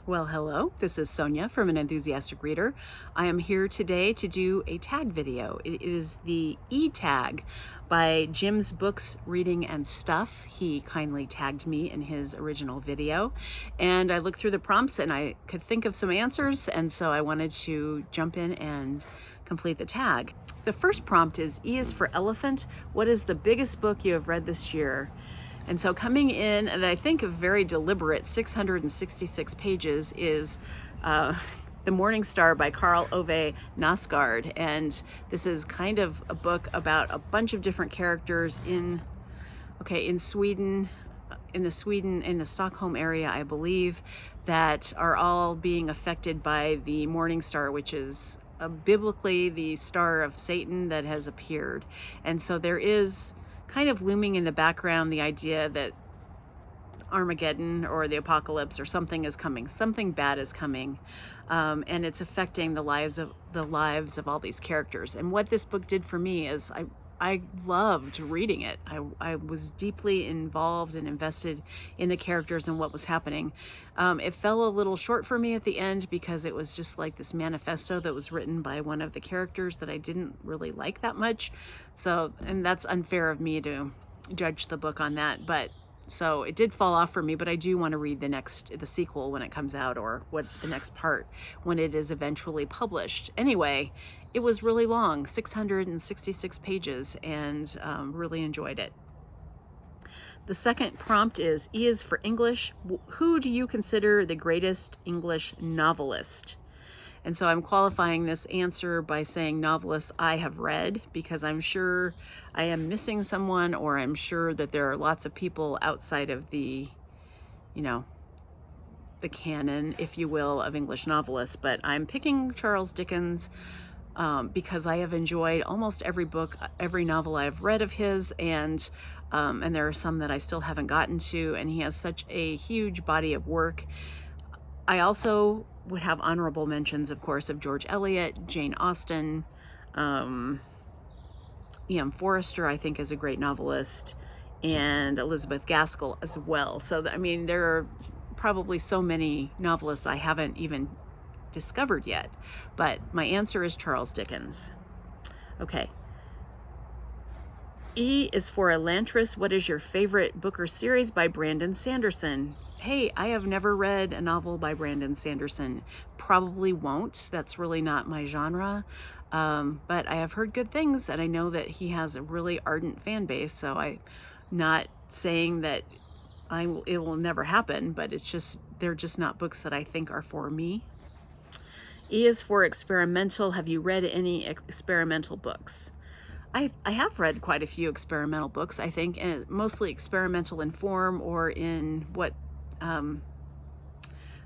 Well, hello, this is Sonia from An Enthusiastic Reader. I am here today to do a tag video. It is the E-tag by Jim's Books, Reading and Stuff. He kindly tagged me in his original video, and I looked through the prompts and I could think of some answers, and so I wanted to jump in and complete the tag. The first prompt is E is for Elephant. What is the biggest book you have read this year? And so coming in, and I think a very deliberate 666 pages, is The Morning Star by Karl Ove Knausgård. And this is kind of a book about a bunch of different characters in Sweden, in the Stockholm area, I believe, that are all being affected by the morning star, which is biblically the star of Satan that has appeared. And so there is kind of looming in the background the idea that Armageddon or the apocalypse or something is coming, something bad is coming, and it's affecting the lives of all these characters. And what this book did for me is I loved reading it. I was deeply involved and invested in the characters and what was happening. It fell a little short for me at the end because it was just like this manifesto that was written by one of the characters that I didn't really like that much. So, and that's unfair of me to judge the book on that, but so it did fall off for me, but I do want to read the sequel when it comes out, or the next part when it is eventually published. Anyway, it was really long, 666 pages, and really enjoyed it. The second prompt is E is for English. Who do you consider the greatest English novelist? And so I'm qualifying this answer by saying novelists I have read, because I'm sure I am missing someone, or I'm sure that there are lots of people outside of the canon, if you will, of English novelists. But I'm picking Charles Dickens because I have enjoyed almost every book, every novel I've read of his, and there are some that I still haven't gotten to, and he has such a huge body of work. I also would have honorable mentions, of course, of George Eliot, Jane Austen, E.M. Forster, I think, is a great novelist, and Elizabeth Gaskell as well. So, I mean, there are probably so many novelists I haven't even discovered yet, but my answer is Charles Dickens. Okay. E is for Elantris. What is your favorite book or series by Brandon Sanderson? Hey, I have never read a novel by Brandon Sanderson. Probably won't. That's really not my genre. But I have heard good things, and I know that he has a really ardent fan base, so I'm not saying that it will never happen, but they're just not books that I think are for me. E is for experimental. Have you read any experimental books? I have read quite a few experimental books, I think, and mostly experimental in form, or in what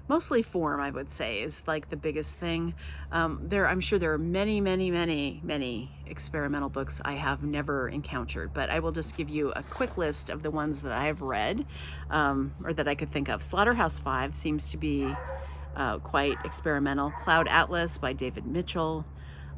mostly form, I would say, is like the biggest thing. I'm sure there are many experimental books I have never encountered, but I will just give you a quick list of the ones that I've read, or that I could think of. Slaughterhouse 5 seems to be quite experimental. Cloud Atlas by David Michel.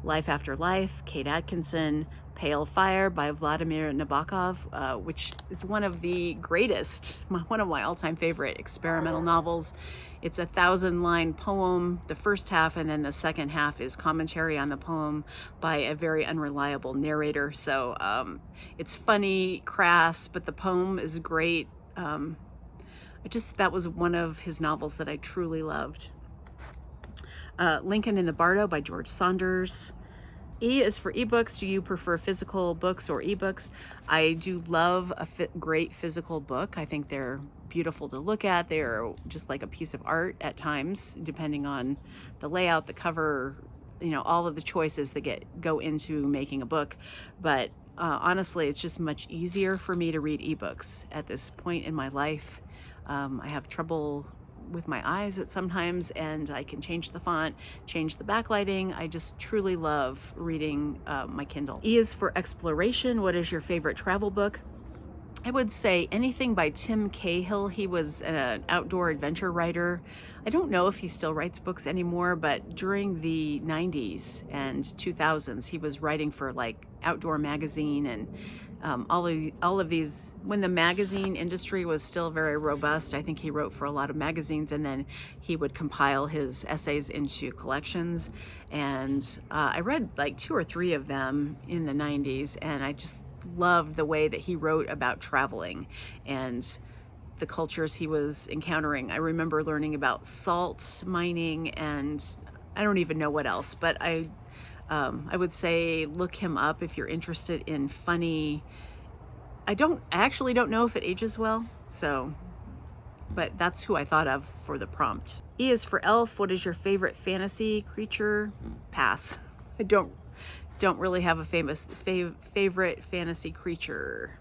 Life After Life, Kate Atkinson. Pale Fire by Vladimir Nabokov, which is one of the greatest, one of my all-time favorite experimental novels. It's a 1,000-line poem, the first half, and then the second half is commentary on the poem by a very unreliable narrator. So it's funny, crass, but the poem is great. That was one of his novels that I truly loved. Lincoln in the Bardo by George Saunders. E is for ebooks. Do you prefer physical books or ebooks? I do love a great physical book. I think they're beautiful to look at. They're just like a piece of art at times, depending on the layout, the cover, all of the choices that go into making a book. But honestly, it's just much easier for me to read ebooks at this point in my life. I have trouble with my eyes at sometimes, and I can change the font, change the backlighting. I just truly love reading my Kindle. E is for exploration. What is your favorite travel book? I would say anything by Tim Cahill. He was an outdoor adventure writer. I don't know if he still writes books anymore, but during the 90s and 2000s, he was writing for like Outdoor Magazine, and all of these, when the magazine industry was still very robust, I think he wrote for a lot of magazines, and then he would compile his essays into collections. And I read like 2 or 3 of them in the 90s, and I just loved the way that he wrote about traveling and the cultures he was encountering. I remember learning about salt mining, and I don't even know what else, but I would say look him up if you're interested in funny. I actually don't know if it ages well, so, but that's who I thought of for the prompt. E is for elf. What is your favorite fantasy creature? Pass. I don't really have a favorite fantasy creature.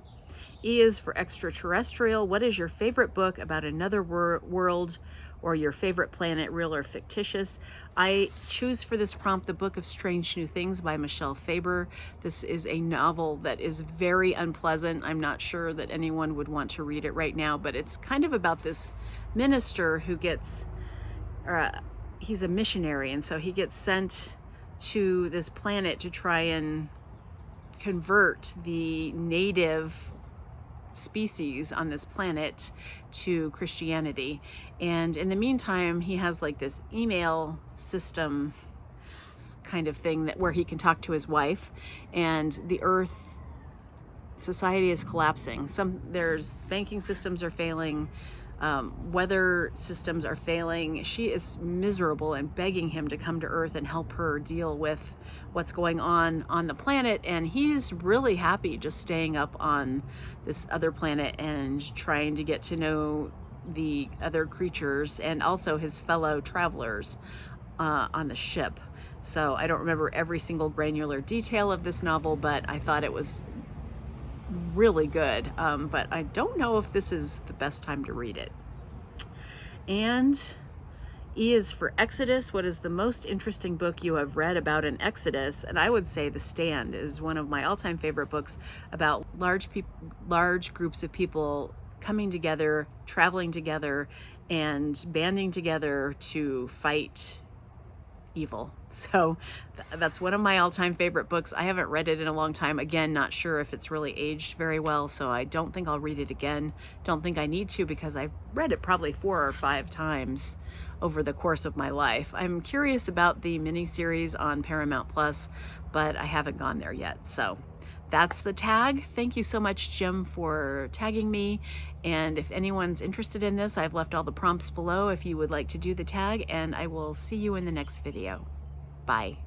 E is for extraterrestrial. What is your favorite book about another world or your favorite planet, real or fictitious? I choose for this prompt The Book of Strange New Things by Michel Faber. This is a novel that is very unpleasant. I'm not sure that anyone would want to read it right now, but it's kind of about this minister who gets, he's a missionary, and so he gets sent to this planet to try and convert the native species on this planet to Christianity. And in the meantime, he has like this email system kind of thing where he can talk to his wife, and the earth society is collapsing. There's banking systems are failing, weather systems are failing. She is miserable and begging him to come to Earth and help her deal with what's going on the planet, and he's really happy just staying up on this other planet and trying to get to know the other creatures and also his fellow travelers on the ship. So I don't remember every single granular detail of this novel, but I thought it was really good, but I don't know if this is the best time to read it. And E is for Exodus. What is the most interesting book you have read about an Exodus? And I would say The Stand is one of my all-time favorite books about large groups of people coming together, traveling together, and banding together to fight evil. So that's one of my all-time favorite books. I haven't read it in a long time. Again, not sure if it's really aged very well, so I don't think I'll read it again. Don't think I need to, because I've read it probably 4 or 5 times over the course of my life. I'm curious about the miniseries on Paramount Plus, but I haven't gone there yet. So that's the tag. Thank you so much, Jim, for tagging me. And if anyone's interested in this, I've left all the prompts below if you would like to do the tag, and I will see you in the next video. Bye.